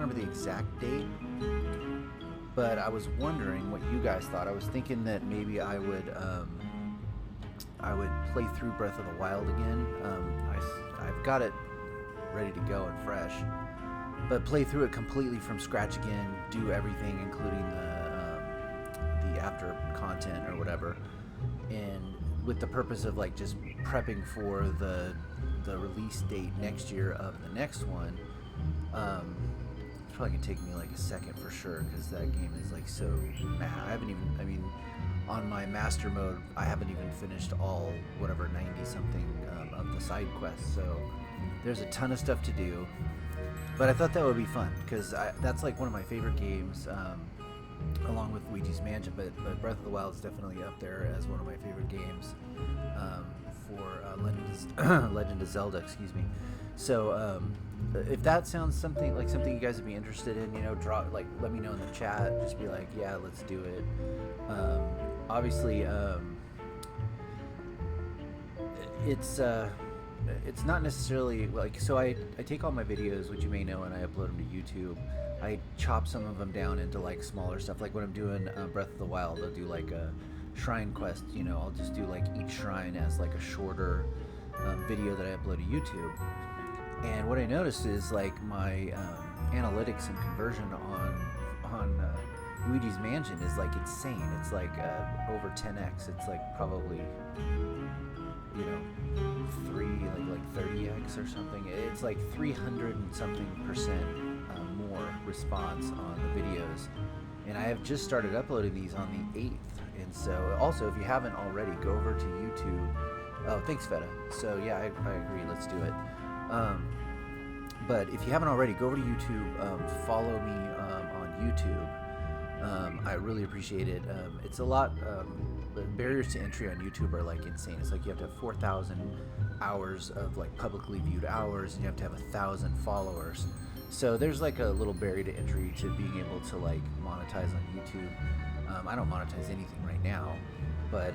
remember the exact date, but I was wondering what you guys thought. I was thinking that maybe I would play through Breath of the Wild again. I've got it ready to go and fresh, but play through it completely from scratch again, do everything, including the after content or whatever, and with the purpose of like just prepping for the release date next year of the next one. It's probably gonna take me like a second for sure, because that game is like so mad. I mean, on my master mode, I haven't even finished all whatever 90 something of the side quests, so there's a ton of stuff to do. But I thought that would be fun, because that's like one of my favorite games, along with Luigi's Mansion. But Breath of the Wild is definitely up there as one of my favorite games for Legend of Zelda. Excuse me. So if that sounds something you guys would be interested in, let me know in the chat. Just be like, yeah, let's do it. Obviously, it's not necessarily like, so I take all my videos, which you may know, and I upload them to YouTube. I chop some of them down into like smaller stuff. Like when I'm doing Breath of the Wild, I'll do like a shrine quest. I'll just do like each shrine as like a shorter video that I upload to YouTube. And what I noticed is like my analytics and conversion on Luigi's Mansion is like insane. It's like over 10x. It's like probably 30x or something. It's like 300 and something percent more response on the videos, and I have just started uploading these on the 8th. And so also, if you haven't already, go over to YouTube. Oh, thanks, Feta. So yeah, I agree, let's do it. But if you haven't already, go over to YouTube, follow me on YouTube. I really appreciate it. It's a lot. The barriers to entry on YouTube are like insane. It's like you have to have 4,000 hours of like publicly viewed hours, and you have to have 1,000 followers. So there's like a little barrier to entry to being able to like monetize on YouTube. I don't monetize anything right now, but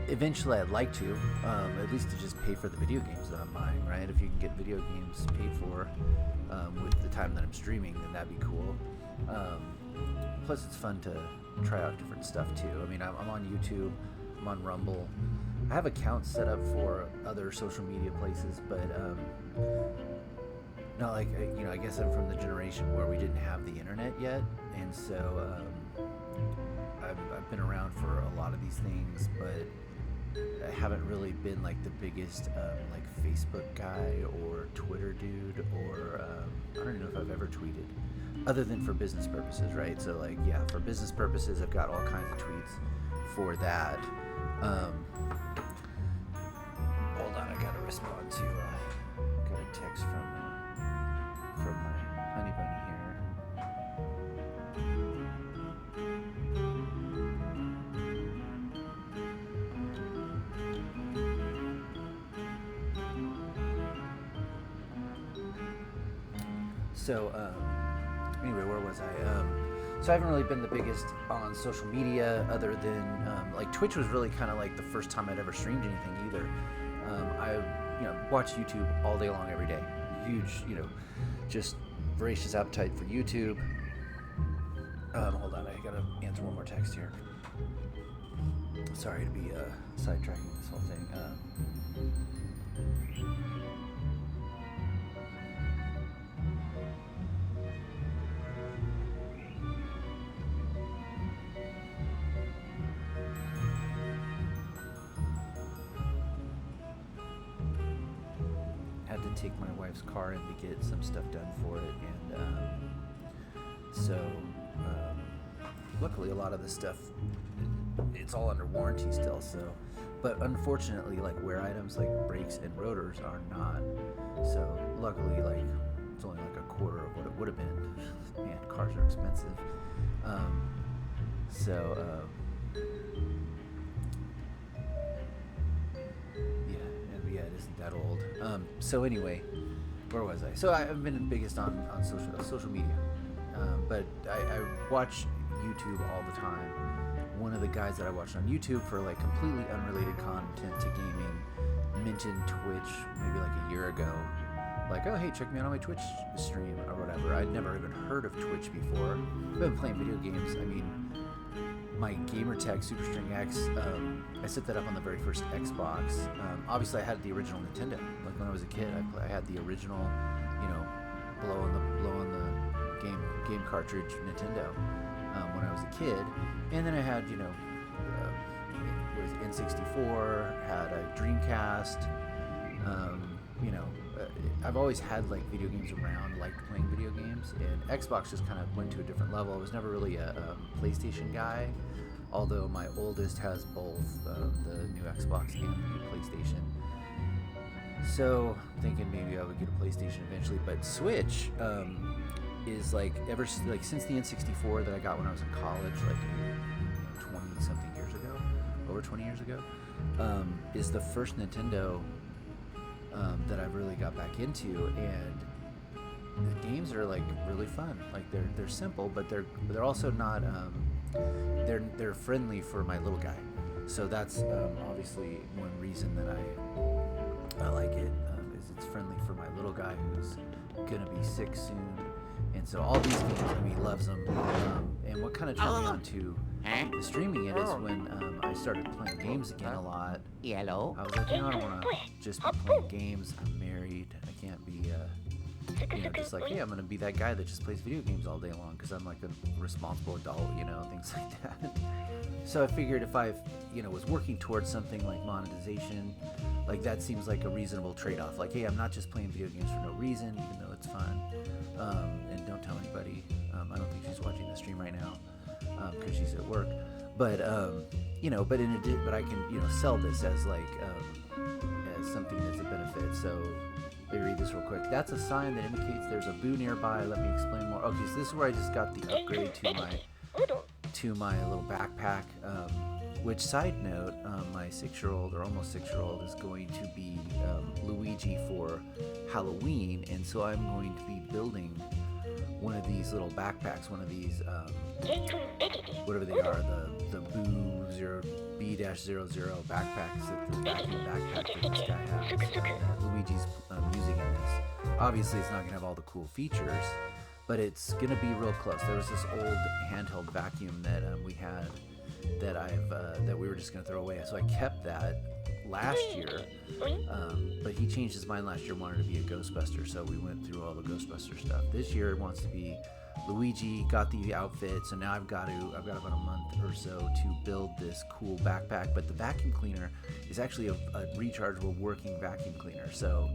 eventually I'd like to, at least to just pay for the video games that I'm buying, right? If you can get video games paid for with the time that I'm streaming, then that'd be cool. Plus, it's fun to try out different stuff too. I mean, I'm on YouTube, I'm on Rumble. I have accounts set up for other social media places, but not like, I guess I'm from the generation where we didn't have the internet yet, and so I've been around for a lot of these things, but I haven't really been like the biggest like Facebook guy or Twitter dude, or I don't even know if I've ever tweeted, other than for business purposes, right? So like, yeah, for business purposes, I've got all kinds of tweets for that. Hold on, I gotta respond to got a text from my honey bunny here. So anyway, where was I? So I haven't really been the biggest on social media, other than like Twitch was really kind of like the first time I'd ever streamed anything either. I watch YouTube all day long, every day. Huge, just voracious appetite for YouTube. Hold on, I gotta answer one more text here. Sorry to be sidetracking this whole thing. Had to take my wife's car in to get some stuff done for it, and so luckily a lot of this stuff, it's all under warranty still. So, but unfortunately, like wear items like brakes and rotors are not. So luckily, like it's only like a quarter of what it would have been. Man, cars are expensive. Yeah, it isn't that old. So anyway, where was I? So I've been biggest on social media, but I watch YouTube all the time. One of the guys that I watched on YouTube for like completely unrelated content to gaming mentioned Twitch maybe like a year ago, like, oh hey, check me out on my Twitch stream or whatever. I'd never even heard of Twitch before. I've been playing video games. I mean, my gamertag Superstring X, I set that up on the very first Xbox. Obviously, I had the original Nintendo. Like when I was a kid, I had the original, blow on the game cartridge Nintendo when I was a kid, and then I had with N64, had a Dreamcast. I've always had like video games around, liked playing video games, and Xbox just kind of went to a different level. I was never really a PlayStation guy, although my oldest has both the new Xbox and the new PlayStation. So I'm thinking maybe I would get a PlayStation eventually, but Switch is like since the N64 that I got when I was in college, like 20 something years ago, over 20 years ago, is the first Nintendo that I've really got back into, and the games are like really fun. Like they're simple, but they're also not they're friendly for my little guy. So that's obviously one reason that I like it, is it's friendly for my little guy who's gonna be 6 soon, and so all these games, he loves them. And what kind of turned me on to the streaming it is when I started playing games again a lot. Yellow. I was like, I don't want to just be playing games. I'm married. I can't be, just like, hey, I'm going to be that guy that just plays video games all day long because I'm like a responsible adult, things like that. So I figured if I, was working towards something like monetization, like that seems like a reasonable trade-off. Like, hey, I'm not just playing video games for no reason, even though it's fun. And don't tell anybody. I don't think she's watching the stream right now because she's at work. But but I can sell this as like as something that's a benefit. So let me read this real quick. That's a sign that indicates there's a boo nearby. Let me explain more. Okay, so this is where I just got the upgrade to my little backpack. Which, side note, my 6-year-old or almost 6-year-old is going to be Luigi for Halloween, and so I'm going to be building one of these little backpacks, one of these whatever they are, the Boo B-00 backpacks, the vacuum backpack that this guy has, that Luigi's using in this. Obviously, it's not going to have all the cool features, but it's going to be real close. There was this old handheld vacuum that we had that we were just going to throw away, so I kept that last year, but he changed his mind last year, wanted to be a Ghostbuster, so we went through all the Ghostbuster stuff. This year it wants to be Luigi, got the outfit, so now I've got about a month or so to build this cool backpack, but the vacuum cleaner is actually a rechargeable working vacuum cleaner, so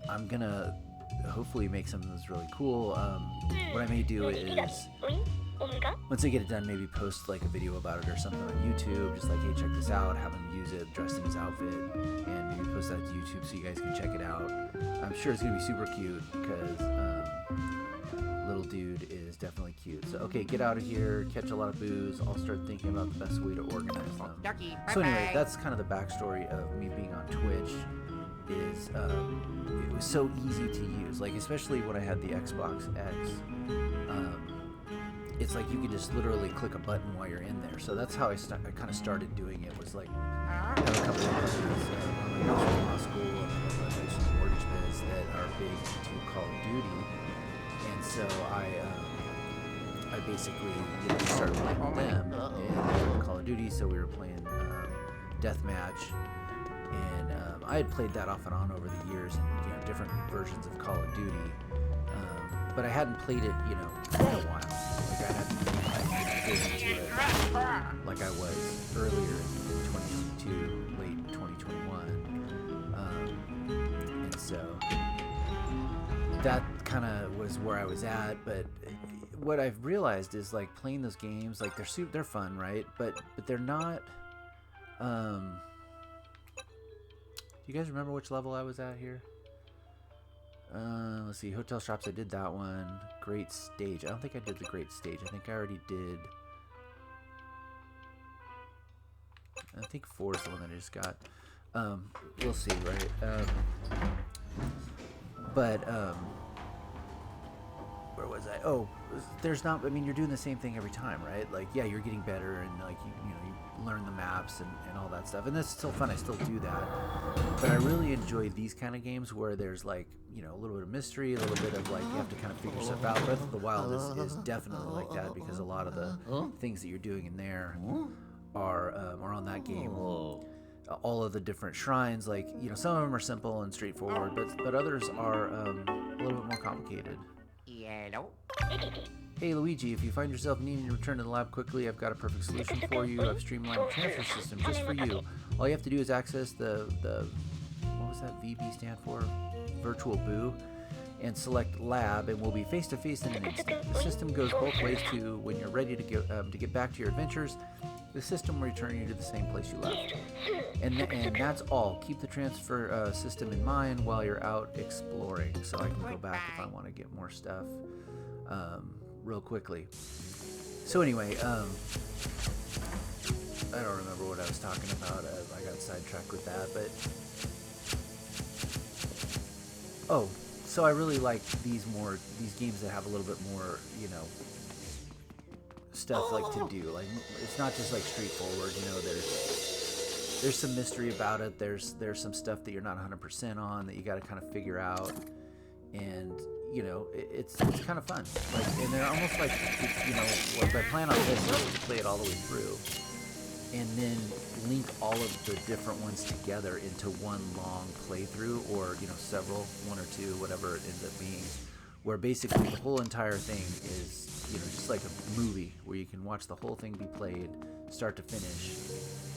I'm gonna hopefully make something that's really cool. What I may do is, once I get it done, maybe post like a video about it or something on YouTube, just like, hey, check this out, have him use it dressed in his outfit, and maybe post that to YouTube so you guys can check it out. I'm sure it's gonna be super cute because little dude is definitely cute. So okay, get out of here, catch a lot of boos. I'll start thinking about the best way to organize them. So anyway, that's kind of the backstory of me being on Twitch. Is it was so easy to use, like especially when I had the Xbox X. It's like you could just literally click a button while you're in there. So that's how I kind of started doing it. Was like have a couple of buddies on my law school and some mortgage biz that are big into Call of Duty, and so I basically started playing with them and Call of Duty. So we were playing deathmatch. And I had played that off and on over the years, and different versions of Call of Duty, but I hadn't played it, in a while. Like I hadn't been into it like I was earlier in 2022, late 2021, and so that kind of was where I was at. But what I've realized is like playing those games, like they're fun, right? But they're not. Do you guys remember which level I was at here? Let's see. Hotel Shops, I did that one. Great Stage. I don't think I did the Great Stage. I think I already did. I think 4 is the one that I just got. We'll see, right? Where where was I? Oh, there's not. I mean, you're doing the same thing every time, right? Like, yeah, you're getting better, and like you learn the maps and all that stuff, and that's still fun. I still do that, but I really enjoy these kind of games where there's like a little bit of mystery, a little bit of like you have to kind of figure stuff out. Breath of the Wild is definitely like that because a lot of the things that you're doing in there are on that game. All of the different shrines, like some of them are simple and straightforward, but others are a little bit more complicated. Hey Luigi, if you find yourself needing to return to the lab quickly, I've got a perfect solution for you. I've streamlined a transfer system just for you. All you have to do is access the what was that VB stand for? Virtual Boo, and select Lab, and we'll be face to face in an instant. The system goes both ways too. When you're ready to get back to your adventures, the system will return you to the same place you left. And that's all. Keep the transfer system in mind while you're out exploring. So I can go back if I want to get more stuff real quickly. So anyway, I don't remember what I was talking about. I got sidetracked with that. But so I really like these games that have a little bit more, stuff like to do. Like it's not just like straightforward. There's some mystery about it. There's some stuff that you're not 100% on that you got to kind of figure out, and it's kind of fun. Like, and they're almost like like I plan on this is to play it all the way through, and then link all of the different ones together into one long playthrough, or several, one or two, whatever it ends up being, where basically the whole entire thing is just like a movie where you can watch the whole thing be played start to finish.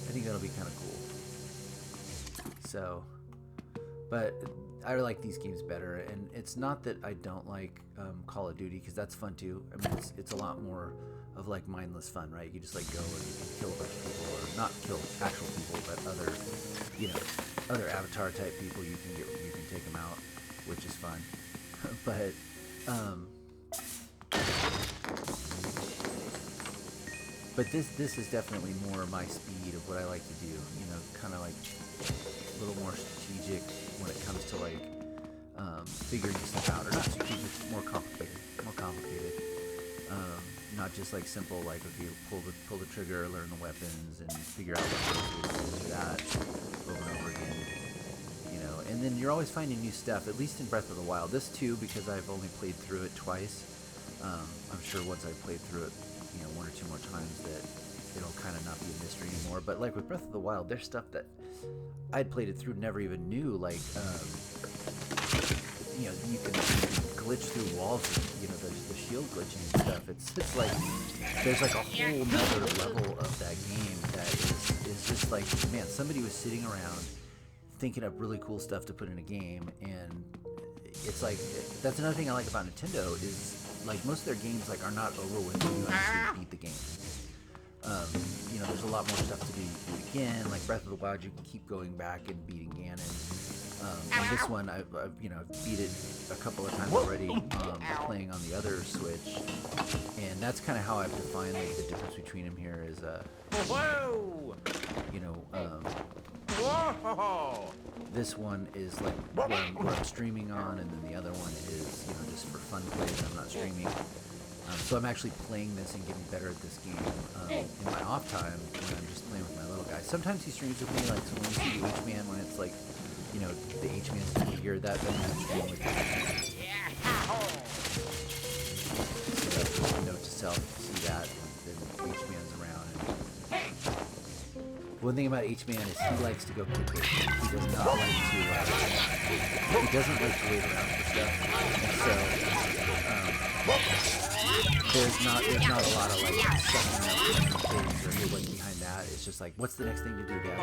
I think that'll be kind of cool. So, but I like these games better, and it's not that I don't like Call of Duty, because that's fun too. I mean, it's a lot more of like mindless fun, right? You just like go and kill a bunch of people, or not kill actual people, but other Avatar type people. You can take them out, which is fun. But this is definitely more my speed of what I like to do. Kind of like a little more strategic when it comes to like figuring stuff out, or not strategic, more complicated. Not just like simple, like if you pull the trigger, learn the weapons, and figure out what to do that over and over again. And then you're always finding new stuff, at least in Breath of the Wild. This too, because I've only played through it twice. I'm sure once I played through it, one or two more times, that it'll kind of not be a mystery anymore. But like with Breath of the Wild, there's stuff that I'd played it through, never even knew. Like, you can glitch through walls, the shield glitching and stuff. It's like there's like a whole nother level of that game that is just like, man, somebody was sitting around thinking up really cool stuff to put in a game, and it's like that's another thing I like about Nintendo is like most of their games like are not over when you actually beat the game. There's a lot more stuff to do again. Like Breath of the Wild, you can keep going back and beating Ganon. And this one, I've beat it a couple of times already, playing on the other Switch, and that's kind of how I've defined like the difference between them here is, this one is like what I'm streaming on, and then the other one is just for fun play that I'm not streaming. So I'm actually playing this and getting better at this game in my off time when I'm just playing with my little guy. Sometimes he streams with me, like so when you see the H-Man, when it's like, the H-Man's figure, that then I'm streaming with him. So that's just a note to self, see that, then H-Man's around. And one thing about H-Man is he likes to go quickly. He does not like to, he doesn't like to wait around for stuff. And so, there's not a lot of like stuff things or hey, what's behind that. It's just like, what's the next thing to do, Dad?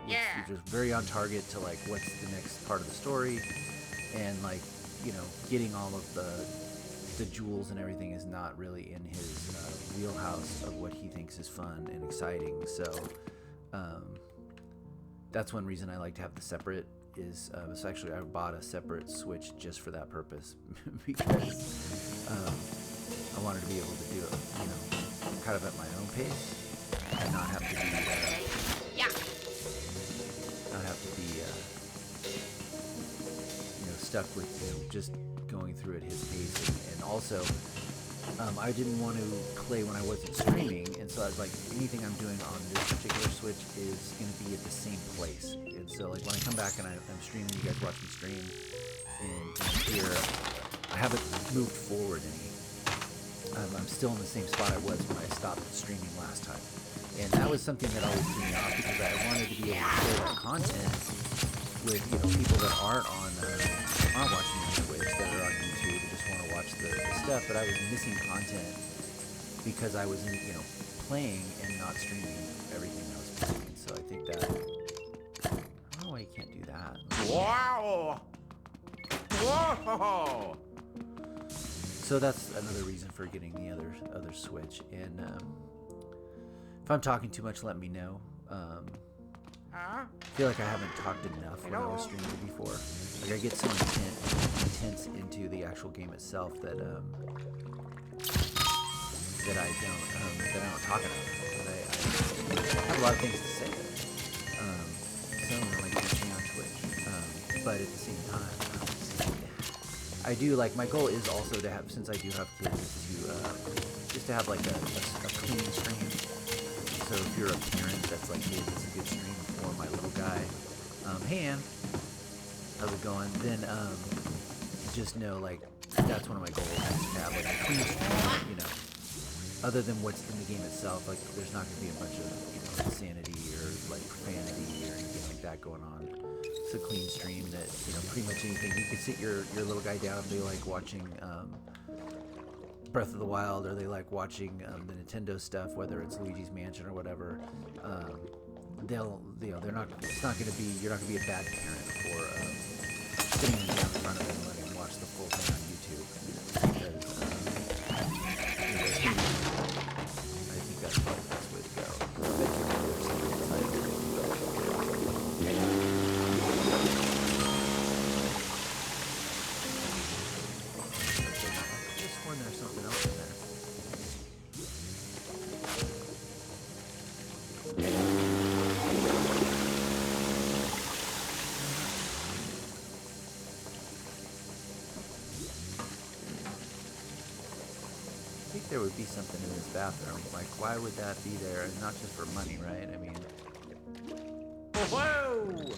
You're just very on target to like what's the next part of the story, and like getting all of the jewels and everything is not really in his wheelhouse of what he thinks is fun and exciting. So that's one reason I like to have the separate. So actually I bought a separate Switch just for that purpose because I wanted to be able to do it, kind of at my own pace, and not have to be, stuck with, just going through at his pace, and also I didn't want to play when I wasn't streaming, and so I was like, anything I'm doing on this particular Switch is going to be at the same place. And so like when I come back and I'm streaming, you guys watch me stream, and here I haven't moved forward any. I'm still in the same spot I was when I stopped streaming last time. And that was something that always threw me off, because I wanted to be able to share that content with, you know, people that aren't watching the Twitch, that are on YouTube, and just want to watch the stuff. But I was missing content because I was, playing and not streaming everything I was playing. So I think that, I don't know why you can't do that. Wow! Whoa! So that's another reason for getting the other Switch. And if I'm talking too much, let me know. I feel like I haven't talked enough when I was streaming before. Like I get so intense into the actual game itself that I don't talk enough. I have a lot of things to say. Some of them like reach me on Twitch. But at the same time, I do like, my goal is also to have, since I do have kids, just to have like a clean stream. So if you're a parent that's like, hey, this is a good stream for my little guy, hey Ann, how's it going? Then just know, like, that's one of my goals, is to have like a clean stream, you know, other than what's in the game itself. Like there's not going to be a bunch of, insanity or like profanity or anything like that going on. It's a clean stream that, pretty much anything. You could sit your little guy down and they like watching Breath of the Wild, or they like watching the Nintendo stuff, whether it's Luigi's Mansion or whatever. They're not. It's not going to be. You're not going to be a bad parent for sitting them down in front of them and letting them watch the full thing on YouTube. Because I think that's probably the best way to go. I bet you there's something exciting. There's something else in there. I think there would be something in this bathroom. Like, why would that be there? And not just for money, right? I mean... Whoa!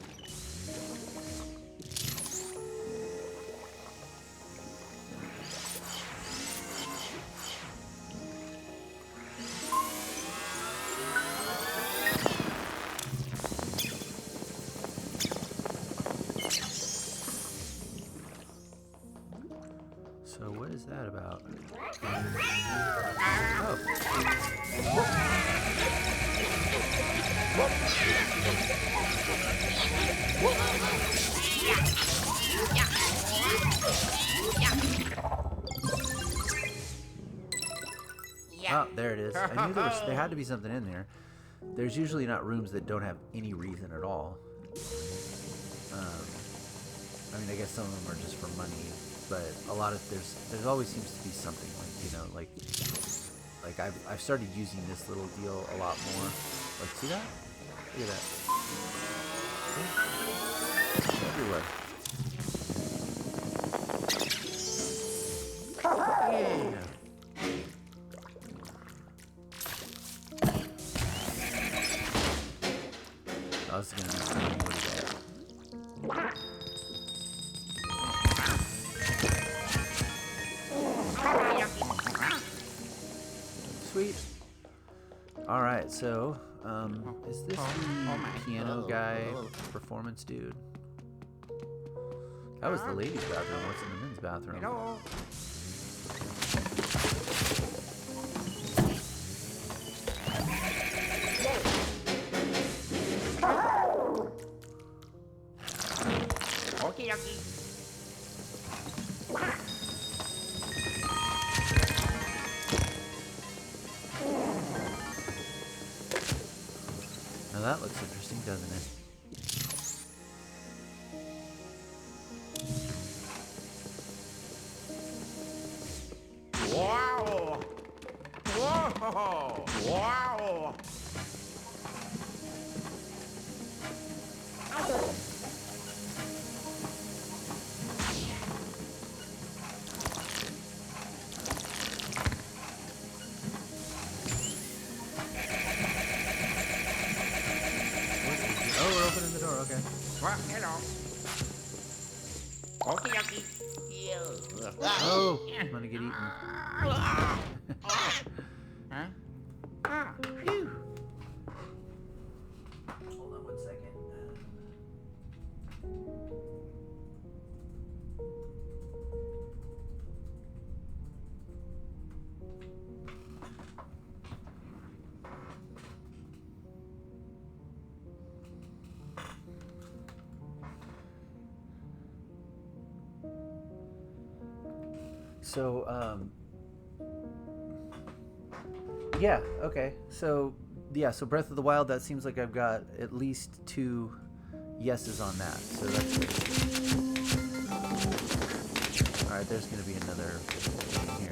So what is that about? Oh. Oh, there it is. I knew there had to be something in there. There's usually not rooms that don't have any reason at all. I mean, I guess some of them are just for money, but a lot of there's always seems to be something, like I've started using this little deal a lot more. Like, see that? Look at that. See? It's everywhere. Yeah. Oh, this is gonna be funny. What is that? Sweet. All right, so is this the piano guy performance dude? That was the ladies' bathroom. What's in the men's bathroom? Okie dokie. Now that looks interesting, doesn't it? Wow! Whoa! Wow! Oh, I'm gonna get eaten. Huh? Phew. Hold on 1 second. So, yeah, okay. So, yeah, so Breath of the Wild, that seems like I've got at least 2 yeses on that. So that's good. All right, there's going to be another thing here.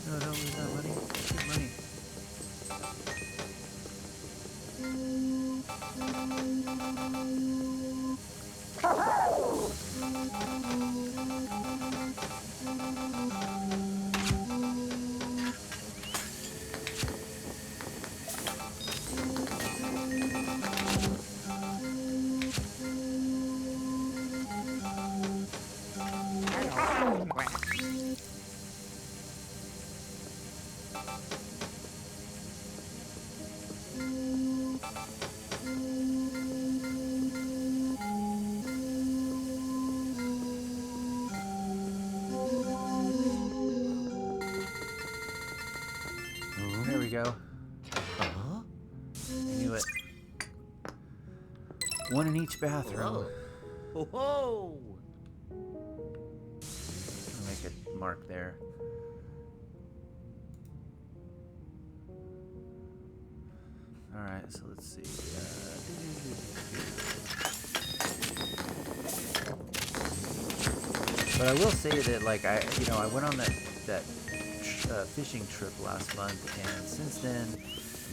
No, don't lose that money. Get money. There we go. Huh? I knew it. 1 in each bathroom. Whoa! I'll make a mark there. All right, so let's see. But I will say that, like, I went on that fishing trip last month, and since then,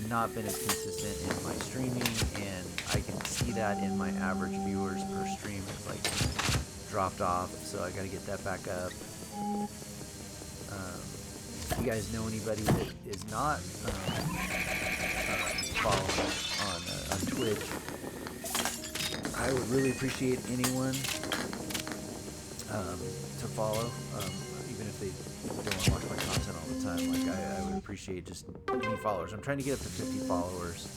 not been as consistent in my streaming, and I can see that in my average viewers per stream has like dropped off. So I got to get that back up. If you guys know anybody that is not following on Twitch, I would really appreciate anyone to follow, even if they don't want to watch my content all the time. Like I would appreciate just any followers. I'm trying to get up to 50 followers,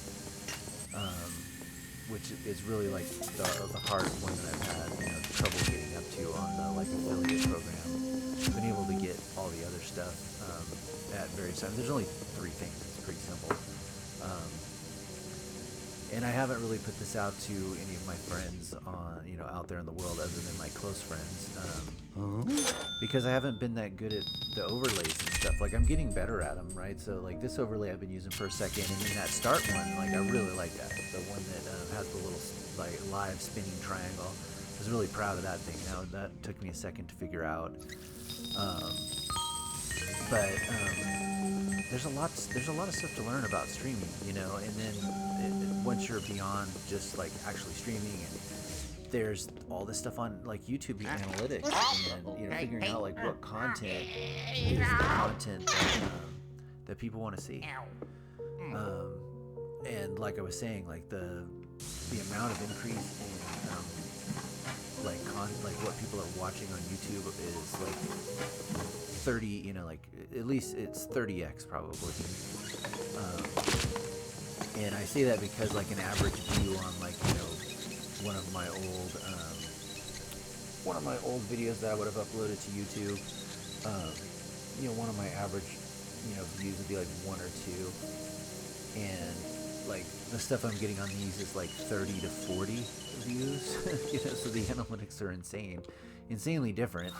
which is really like the hard one that I've had, trouble getting up to on the like affiliate program. Been able to get all the other stuff at various times. There's only 3 things. It's pretty simple. And I haven't really put this out to any of my friends on, out there in the world other than my close friends, because I haven't been that good at the overlays and stuff. Like I'm getting better at them, right? So like this overlay I've been using for a second, and then that start one, like I really like that. The one that has the little like live spinning triangle. I was really proud of that thing. Now that took me a second to figure out. But there's a lot of stuff to learn about streaming, and then once you're beyond just like actually streaming, and there's all this stuff on like YouTube analytics, and figuring out like what content is the content that people want to see. And like I was saying, like the amount of increase in like what people are watching on YouTube is like 30, like at least it's 30x probably. And I say that because like an average view on like one of my old videos that I would have uploaded to YouTube, one of my average views would be like 1 or 2, and like the stuff I'm getting on these is like 30 to 40 views. So the analytics are insanely different.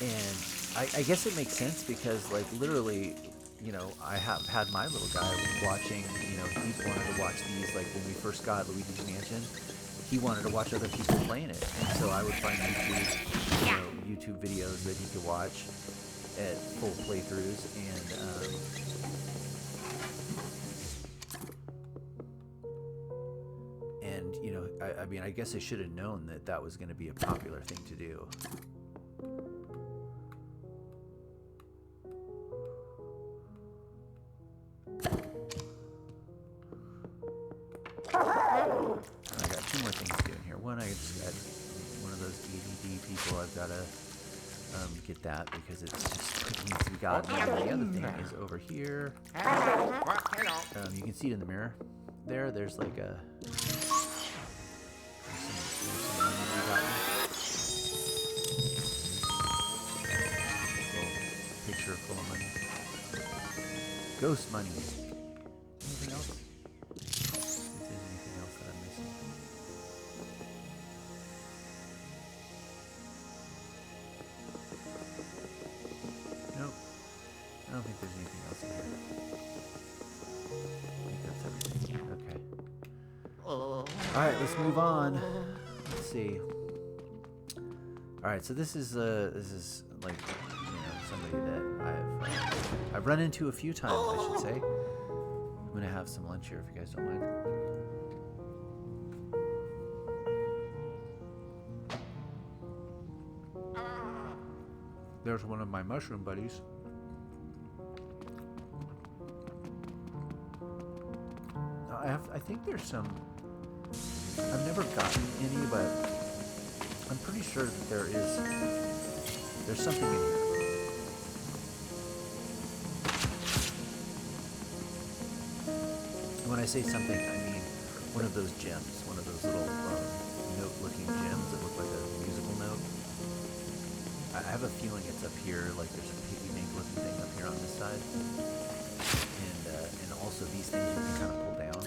And I guess it makes sense because like literally, I have had my little guy watching, he wanted to watch these like when we first got Luigi's Mansion, he wanted to watch other people playing it, and so I would find YouTube videos that he could watch at full playthroughs, and you know, I mean, I guess I should have known that that was going to be a popular thing to do. I got two more things to do in here. One, I just got one of those DVD people. I've got to get that because it needs to be gotten. And the other thing is over here. You can see it in the mirror. There's like a little picture full of money. Ghost money. Anything else? If there's anything else that I'm missing. Nope. I don't think there's anything else in here. I think that's everything. Okay. Alright, let's move on. Let's see. Alright, so this is like, you know, somebody that I've run into a few times, I should say. I'm gonna have some lunch here if you guys don't mind. There's one of my mushroom buddies. I think there's some. I've never gotten any, but I'm pretty sure that there's something in here. And when I say something, I mean one of those gems, one of those little note-looking gems that look like a musical note. I have a feeling it's up here, like there's a piggy bank looking thing up here on this side. And also these things you can kind of pull down.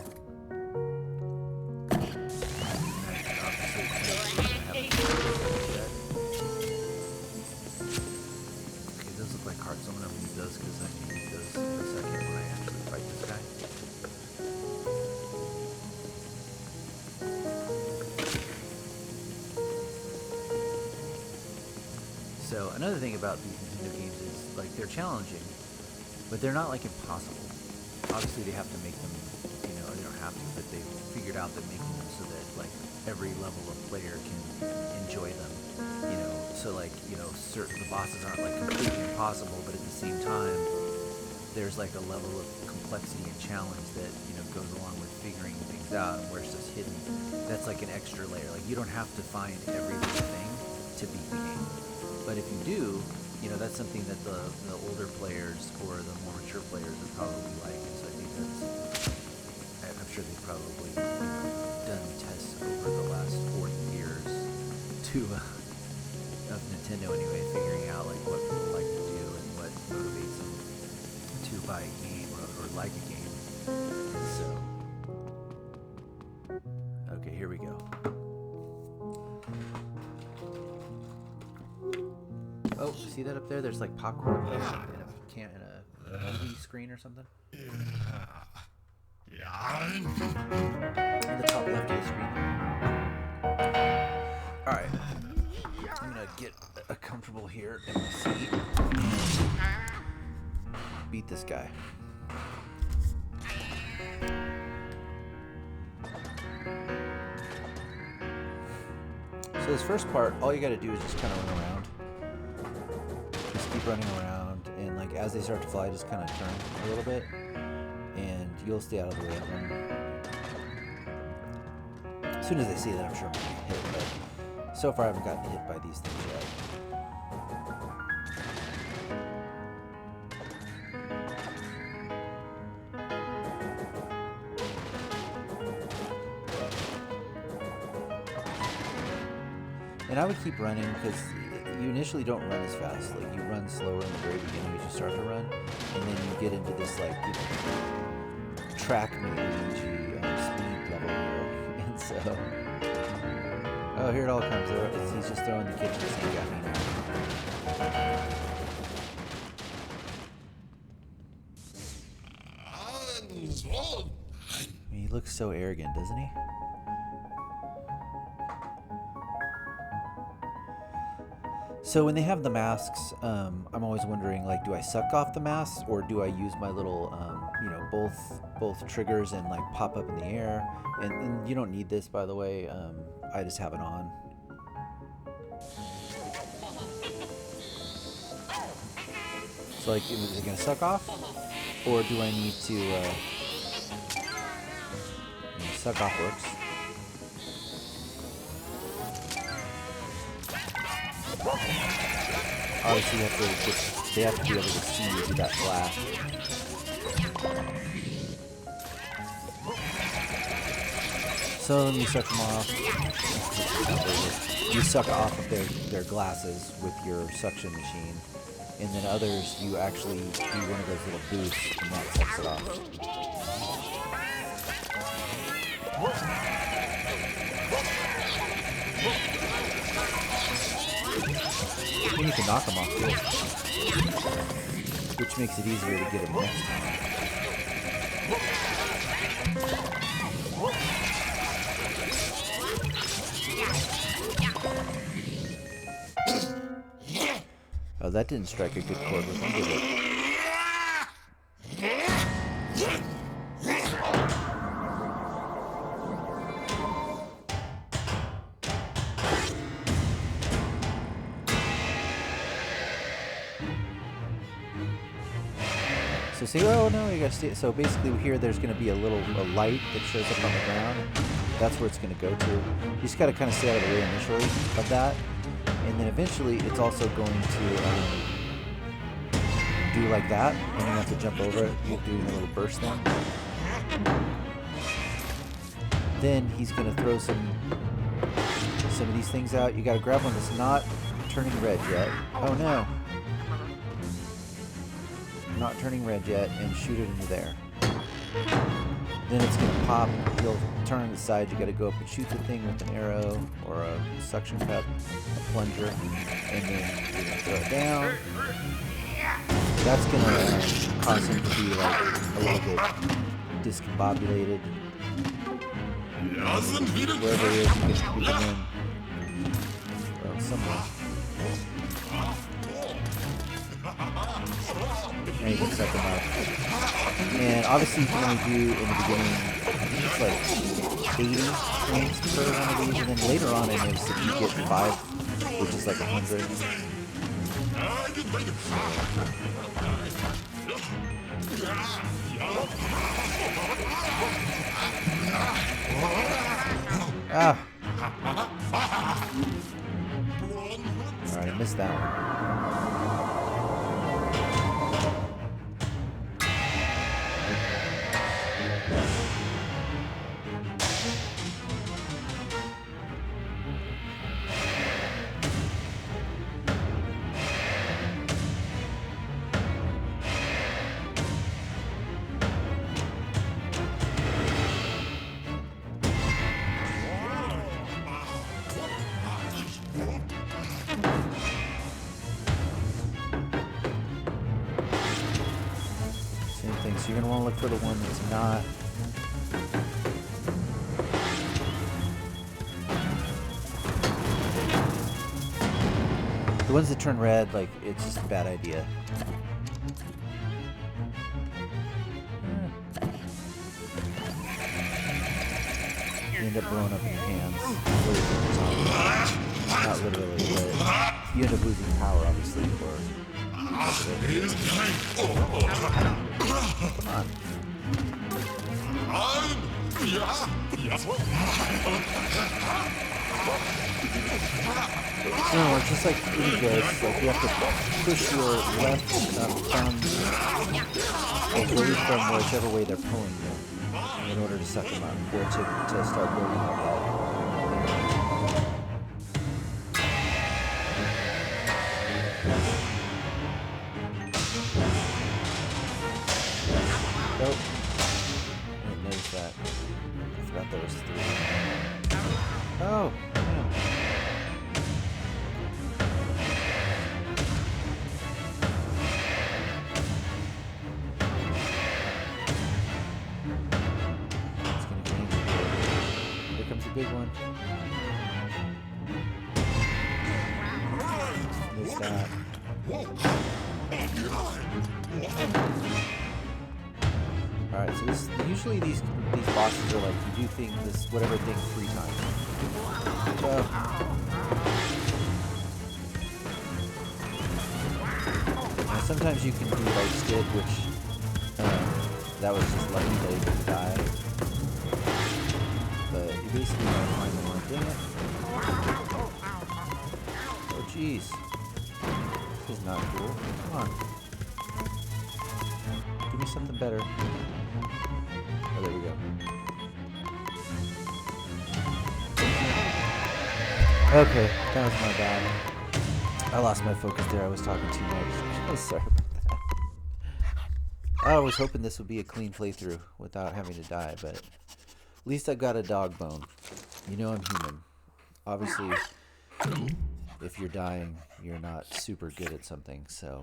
Okay, those look like hearts. I'm gonna leave those because I can use those in a second when I actually fight this guy. So another thing about these Nintendo games is like they're challenging, but they're not like impossible. Obviously they have to make them, you know, they don't have to, but they figured out that making them so that like every level of player can enjoy them, you know. So like, you know, the bosses aren't like completely impossible, but at the same time there's like a level of complexity and challenge that, you know, goes along with figuring things out, and where it's just hidden. That's like an extra layer. Like you don't have to find every little thing to beat the game. But if you do, you know, that's something that the older players or the more mature players would probably like. And so I think I'm sure they've probably, you know, done tests over the last 40 years of Nintendo anyway, figuring out like what people like to do and what motivates them to buy a game or like a game. And so, okay, here we go. Oh, see that up there? There's like popcorn in a movie screen or something. In the top left of the screen. Alright. I'm gonna get comfortable here in my seat and beat this guy. So this first part, all you gotta do is just kind of run around. Just keep running around, and like as they start to fly, just kind of turn a little bit, and you'll stay out of the way of them. As soon as they see that, I'm sure I'm gonna get hit, but so far I haven't gotten hit by these things yet. And I would keep running because you initially don't run as fast. Like you run slower in the very beginning as you start to run, and then you get into this like, you know, track me Luigi speed level here. And so, oh, here it all comes. He's just throwing the kitchen sink at me now. He looks so arrogant, doesn't he? So when they have the masks, I'm always wondering, like, do I suck off the masks or do I use my little, both triggers and like pop up in the air? And you don't need this, by the way. I just have it on. So like, is it gonna suck off, or do I need to? Suck off works. Obviously, they have to be able to see you do that flash. So then you suck them off. You suck off of their glasses with your suction machine. And then others, you actually do one of those little boosts, and that sucks it off. And you can knock them off too, which makes it easier to get them next time. Oh, that didn't strike a good chord with him, did it? So see, oh no, you gotta stay. So basically here there's gonna be a light that shows up on the ground. That's where it's gonna go to. You just gotta kind of stay out of the way initially of that. And then eventually it's also going to do like that, and you have to jump over it. You're doing a little burst thing. Then he's going to throw some of these things out. You got to grab one that's not turning red yet. Oh no. Not turning red yet, and shoot it into there. Then it's going to pop. He'll turn on the side. You got to go up and shoot the thing with an arrow or a suction cup, a plunger, and then you're going to throw it down. That's going to cause him to be like a little bit discombobulated. Wherever it is, you can in. Well, somewhere. And you can set them up. And obviously you can only do in the beginning, I think it's like 80 frames per one of these, and then later on I noticed that you get 5, which is like 100. Ah! Alright, I missed that one. So you're going to want to look for the one that's not. The ones that turn red, like, it's just a bad idea. You end up blowing up in your hands. Not literally, but you end up losing power, obviously, or... Come on. No, it's just like any ghost, like you have to push your left thumb away from whichever way they're pulling you in order to suck them up, or to start building up that. Nope. I didn't notice that. I forgot there was 3. Oh, yeah. It's gonna change it. Here comes a big one. stat. Alright, so usually these bosses are like you do whatever thing 3 times. Now sometimes you can do like Skid, which that was just lucky that he didn't die. But you basically gotta find the one. Dang it. Oh jeez. This is not cool. Come on. Give me something better. Oh, there we go. Okay, that was my bad. I lost my focus there. I was talking too much. I'm sorry about that. I was hoping this would be a clean playthrough without having to die, but at least I got a dog bone. You know I'm human. Obviously, if you're dying, you're not super good at something, so...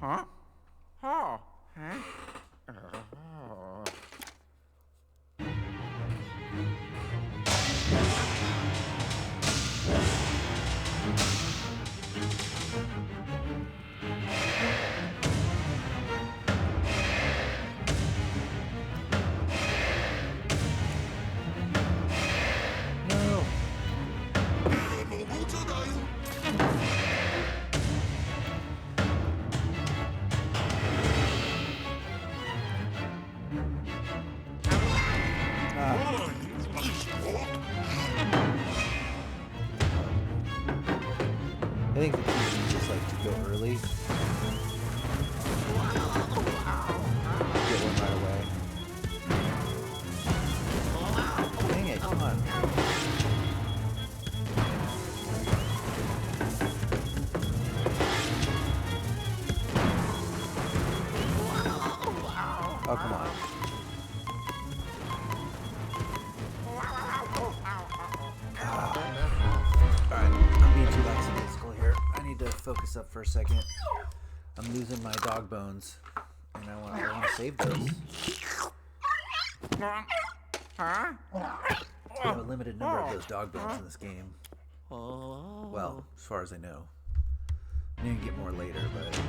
I think the key is just like to go early. Get one right away. Dang it, come on. Oh, come on. Alright, I'm being too lackadaisical here. I need to focus up for a second. I'm losing my dog bones, and I want to save those. I have a limited number of those dog bones in this game. Well, as far as I know. I'm going to get more later, but...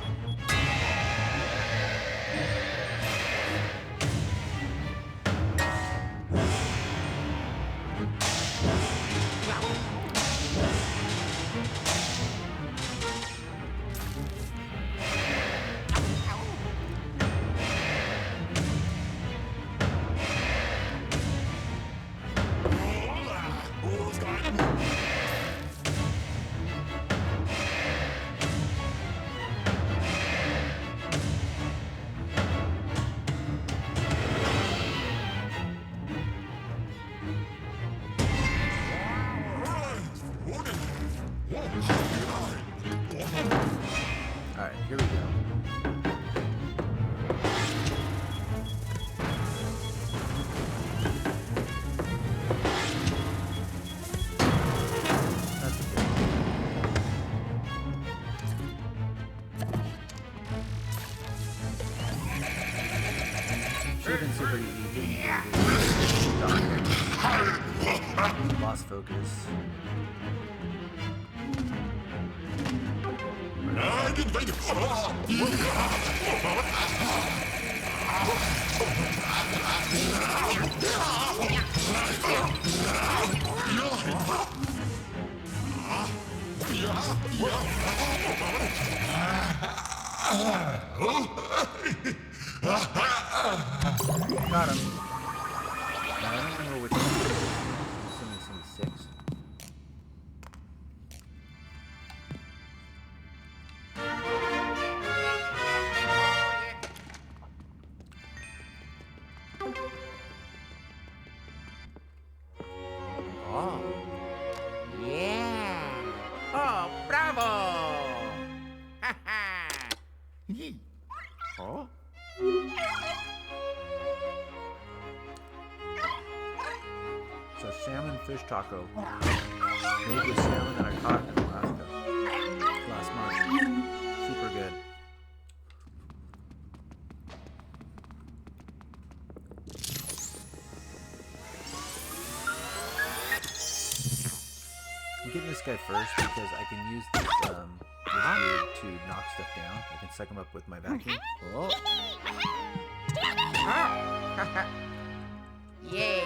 Alright, here we go. That's good. Should have been super easy. Lost focus. Got him. I don't remember which one. 76. Oh. Yeah. Oh, bravo. Ha ha. Oh. It's a salmon fish taco. Made with salmon that I caught in Alaska last month. Super good. I'm getting this guy first because I can use this just weird to knock stuff down. I can suck them up with my vacuum. Oh. Oh. Yay.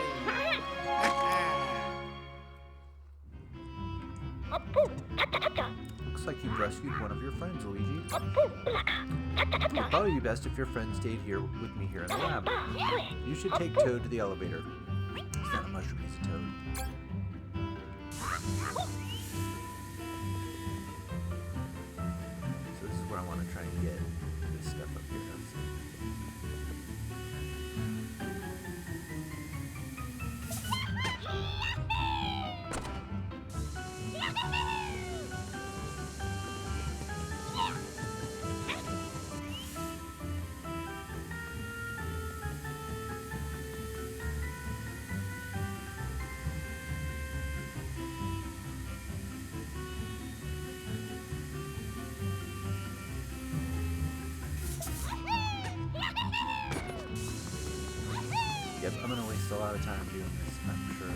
Looks like you've rescued one of your friends, Luigi. It would probably be best if your friend stayed here with me here in the lab. You should take Toad to the elevator. It's not a mushroom, he's a toad. So this is where I want to try and get this stuff up here. Let's see. Yep, I'm gonna waste a lot of time doing this, I'm sure.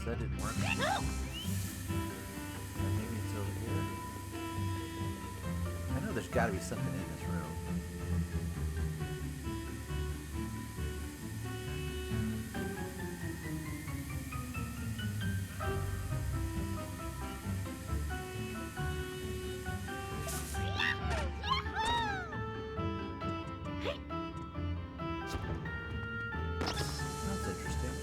That didn't work. Maybe it's over here. I know there's got to be something in this room. That's interesting.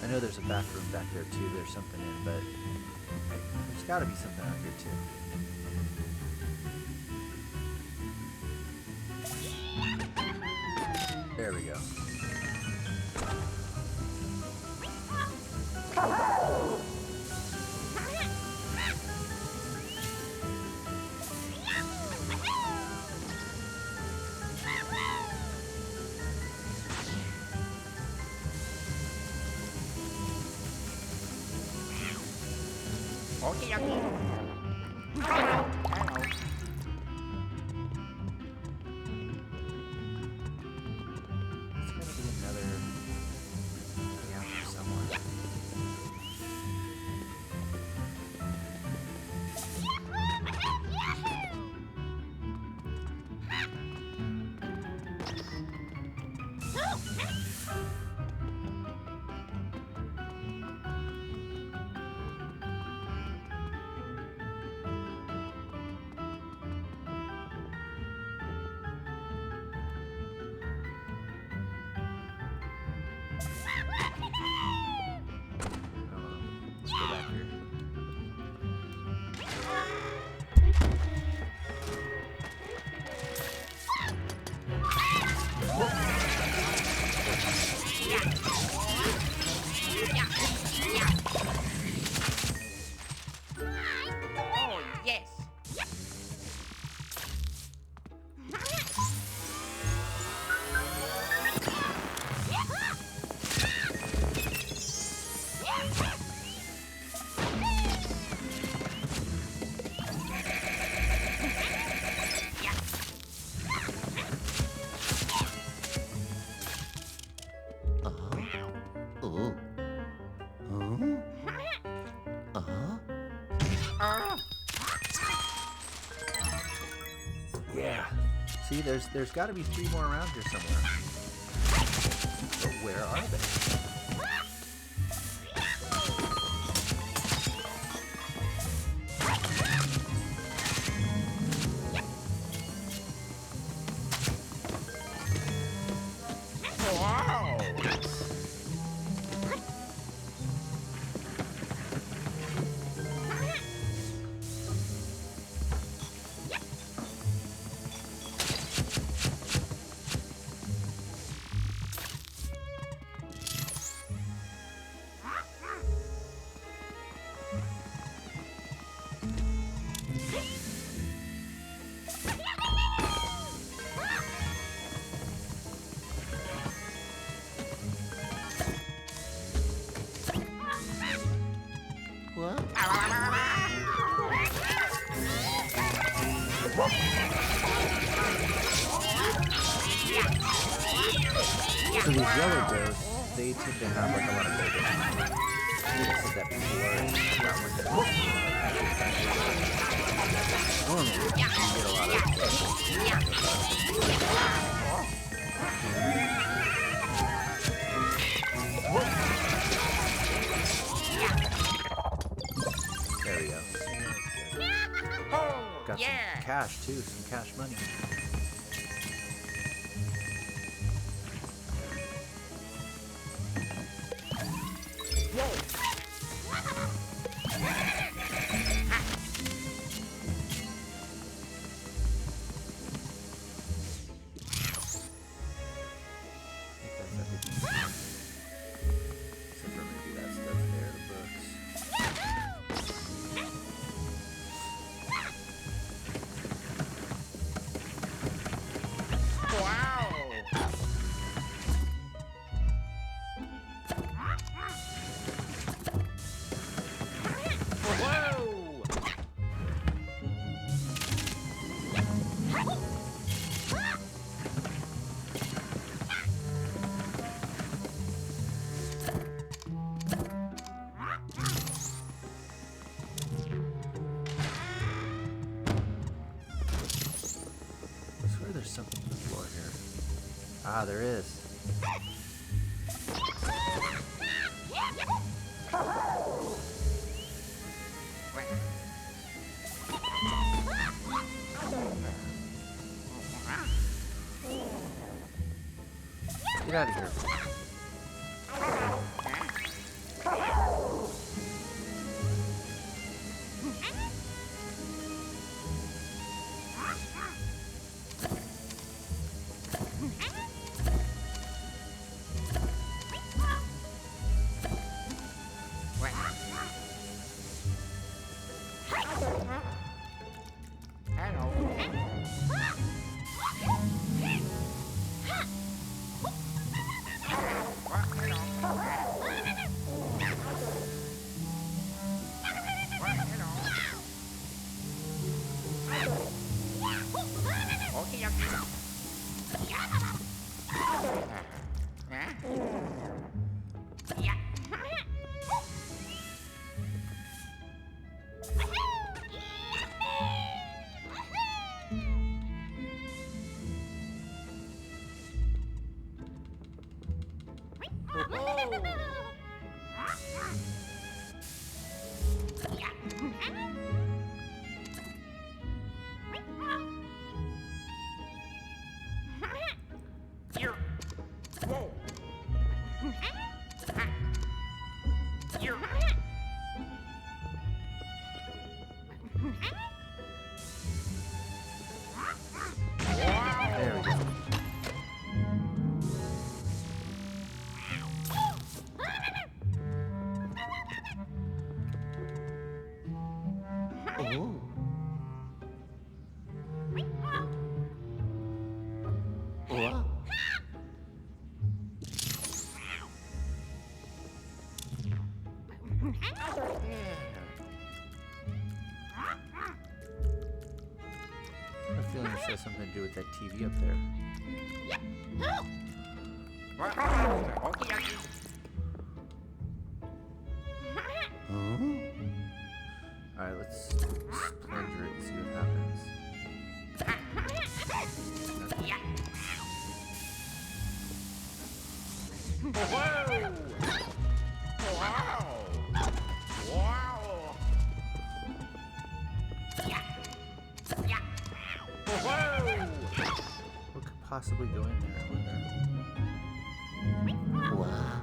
I know there's a bathroom back there too. There's something in, but there's got to be something out here too. There we go. Okay, okay. Hello. Hello. There's got to be another way out here somewhere. Let's go back here. Oh, yes. Oh. Yeah. See, there's got to be 3 more around here somewhere. But where are they? So these yellow ghosts, they tend to have like a lot of gold. I think I said that before. And that one normally you get a lot of there we go. Got some cash too, some cash money. Something on the floor here. Ah, there is. Get out of here. There we go. Ooh. Wow. I have a feeling this has something to do with that TV up there. Alright, let's plunger it and see what happens. What could possibly go in there, I wonder? Wow.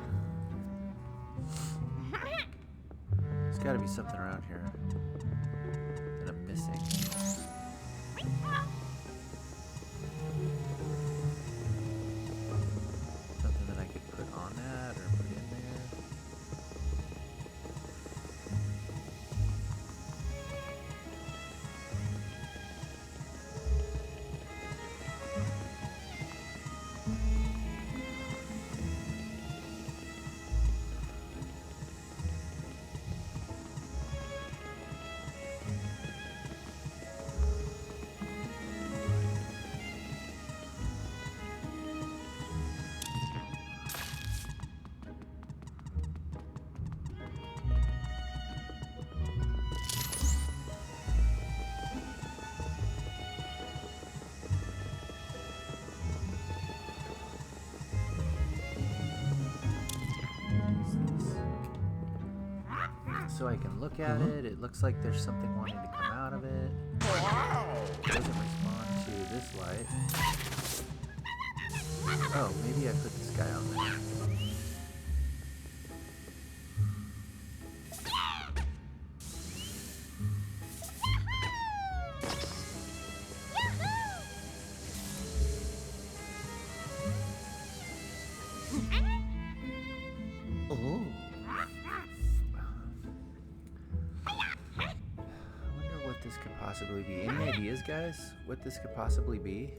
There's gotta be something around here that I'm missing. Something that I could put on that or put in there. so I can look at it. It looks like there's something wanting to come out of it. It doesn't respond to this light. Oh, maybe I put this guy on there. Oh. This could possibly be. Any ideas, guys? What this could possibly be?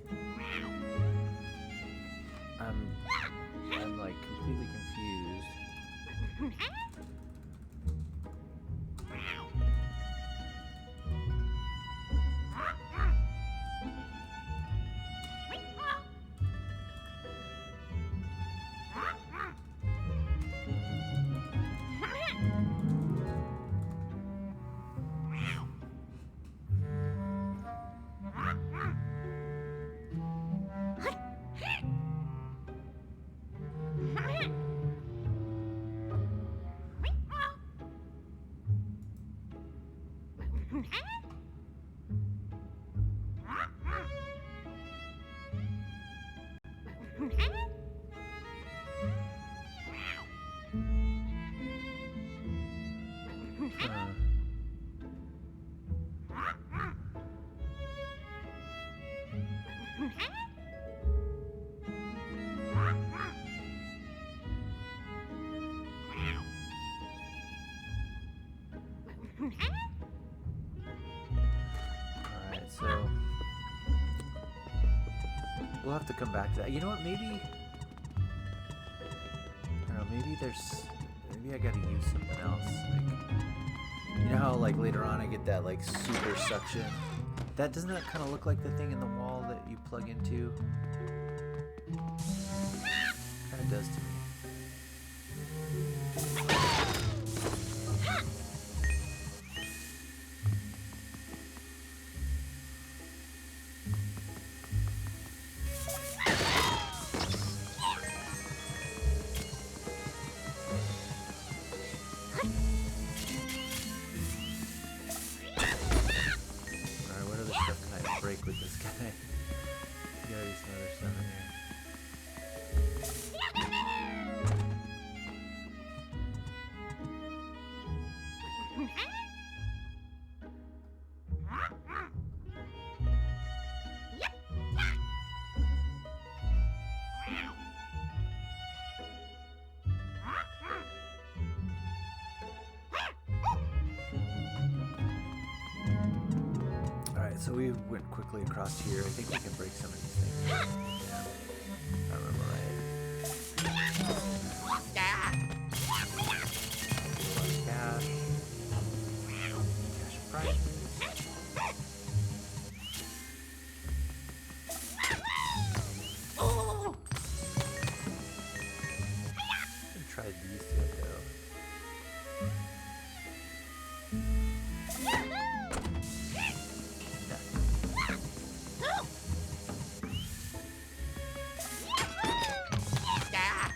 I'm like completely confused. Alright, so we'll have to come back to that. You know what, maybe I don't know, maybe I gotta use something else. Like, you know how like later on I get that like super suction? Doesn't that kind of look like the thing in the wall that you plug into? Kind of does to me. With this guy. There's gotta be some other stuff in here. So we went quickly across here. I think we can break some of these things. Yeah, if I remember right. Cash. Cash prices. I'm gonna try these two though.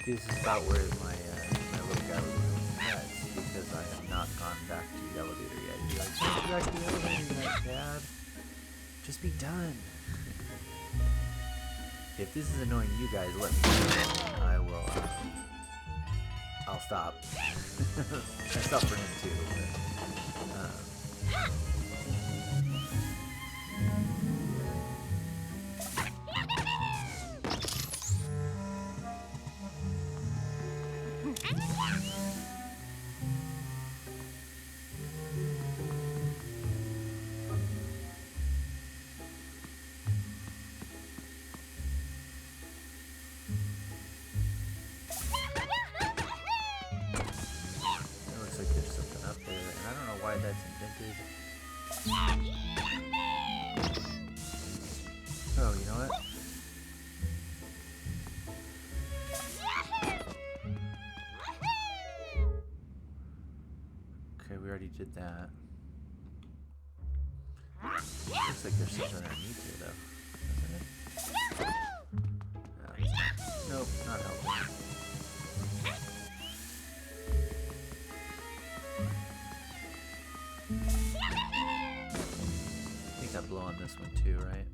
This is about where my little guy was going next, because I have not gone back to the elevator yet. He's like, "Just go back to the elevator yet, Dad. Just be done." If this is annoying you guys, let me know. I will. I'll stop. I stop for him too. But, why that's invented. Oh, you know what? Okay, we already did that. Looks like there's something underneath here, though. Doesn't it? No. Nope, not helping. that blow on this one too, right?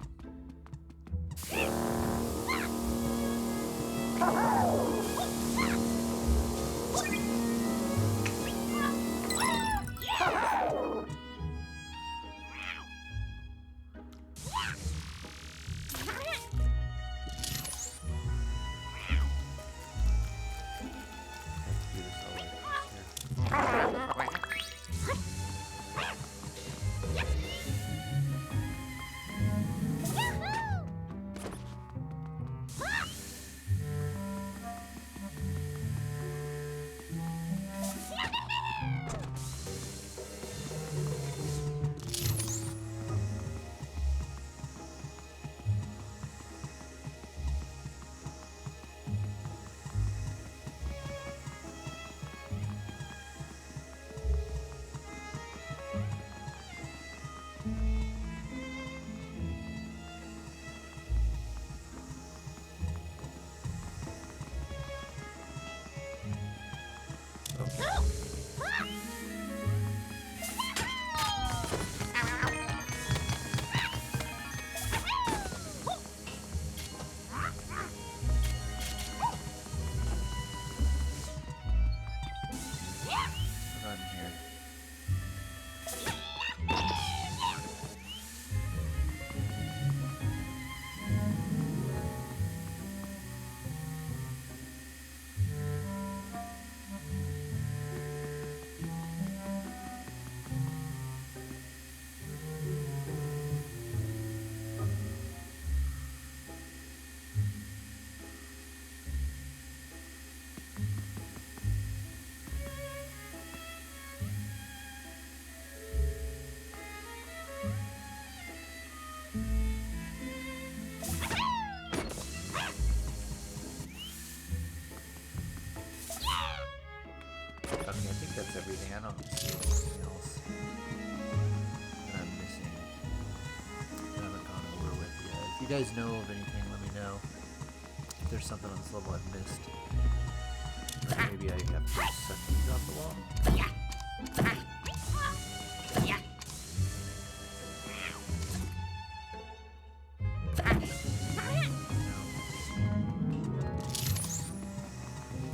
Do this all the way across here. Run here. Okay, I think that's everything. I don't see anything else that I'm missing that I haven't gone over with yet. If you guys know of anything, let me know. If there's something on this level I've missed. Or maybe I have to suck these off the wall.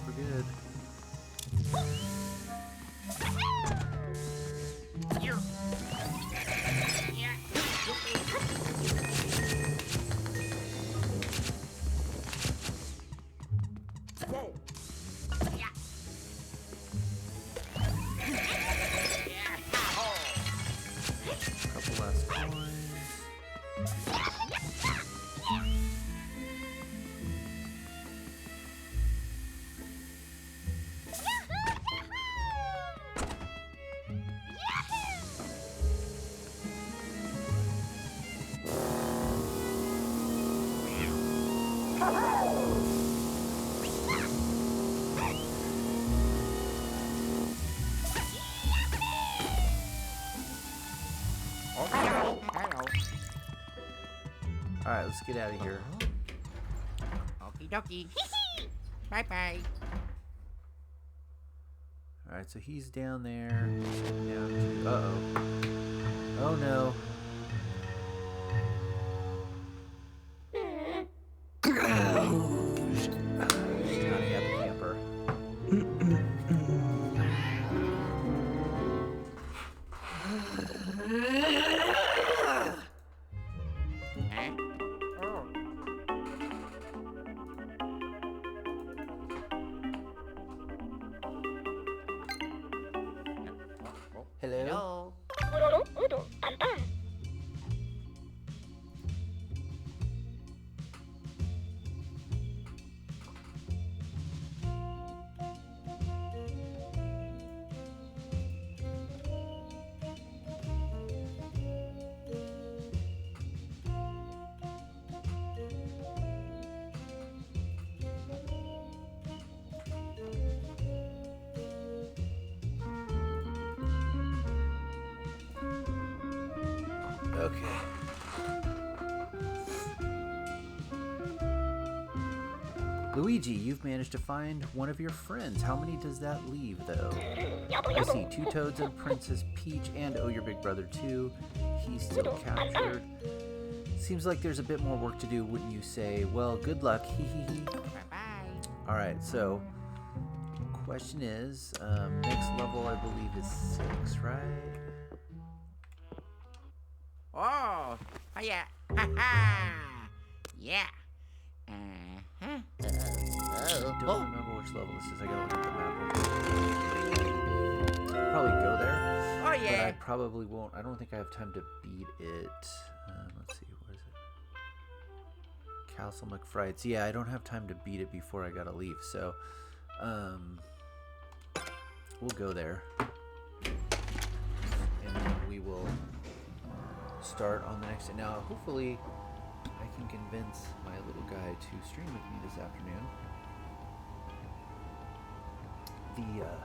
We're good. Couple last coins. Alright, let's get out of here. Okie dokie. Bye bye. Alright, so he's down there. Down to. Uh-oh. Oh no. She's not a happy camper. Huh? Oh. Hello? Hello. Okay. Luigi, you've managed to find one of your friends. How many does that leave, though? I see 2 Toads and Princess Peach and Oh, your big brother, too. He's still captured. Seems like there's a bit more work to do, wouldn't you say? Well, good luck. Hee hee hee. Bye-bye. Alright, so question is, next level I believe is 6, right? Oh, yeah. Ha ha. Yeah. Uh-huh. I don't remember which level this is. I gotta look at the map. Probably go there. Oh, But I yeah. probably won't. I don't think I have time to beat it. Let's see, what is it? Castle McFrights. Yeah, I don't have time to beat it before I gotta leave. So, we'll go there. And then we will start on the next. Now, hopefully, I can convince my little guy to stream with me this afternoon. The